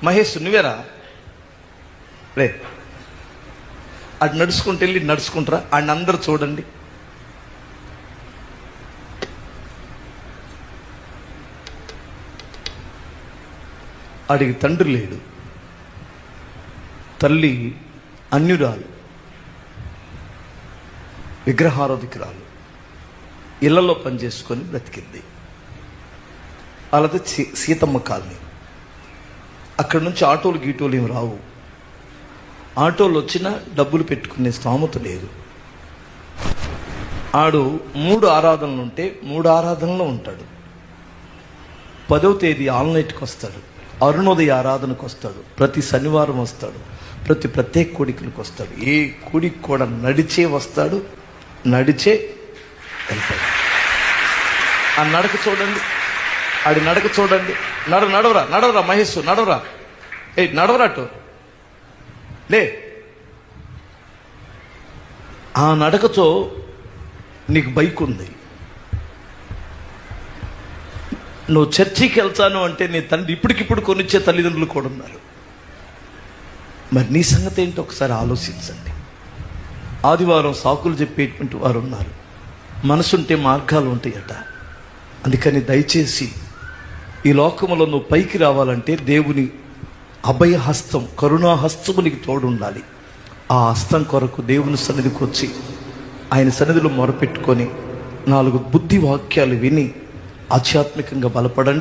మహేష్ నువ్వేరా రే, అది నడుచుకుంటూ వెళ్ళి నడుచుకుంటారా, ఆడిని అందరూ చూడండి. ఆడికి తండ్రి లేడు, తల్లి అన్యురాలు, విగ్రహారాధికురాలు, ఇళ్లలో పనిచేసుకొని బ్రతికింది. అలాగే సీతమ్మ కాలనీ. అక్కడి నుంచి ఆటోలు గీటోలు ఏమి రావు. ఆటోలు వచ్చినా డబ్బులు పెట్టుకునే స్తోమత లేదు. ఆడు 3 ఆరాధనలు ఉంటే 3 ఆరాధనలో ఉంటాడు. 10వ తేదీ ఆల్నైట్కి వస్తాడు, అరుణోదయ ఆరాధనకు వస్తాడు, ప్రతి శనివారం వస్తాడు, ప్రతి ప్రత్యేక కోడికలకు వస్తాడు. ఏ కోడికి కూడా నడిచే వస్తాడు, నడిచే వెళ్తాడు. ఆ నడక చూడండి, ఆడి నడక చూడండి. నడవరా మహేష్, నడవరా, నడవరాటు లే. ఆ నడకతో నీకు బైక్ ఉంది, నువ్వు చర్చికి వెళ్తాను అంటే నీ తండ్రి ఇప్పటికిప్పుడు కొనిచ్చే తల్లిదండ్రులు కూడా ఉన్నారు. మరి నీ సంగతి ఏంటో ఒకసారి ఆలోచించండి. ఆదివారం సాకులు చెప్పేటువంటి వారు ఉన్నారు. మనసుంటే మార్గాలు ఉంటాయట. అందుకని దయచేసి ఈ లోకములో నువ్వు పైకి రావాలంటే దేవుని అభయ హస్తం, కరుణా హస్తము నీకు తోడు ఉండాలి. ఆ హస్తం కొరకు దేవుని సన్నిధికి వచ్చి ఆయన సన్నిధిలో మొరపెట్టుకొని 4 బుద్ధి వాక్యాలు విని ఆధ్యాత్మికంగా బలపడండి.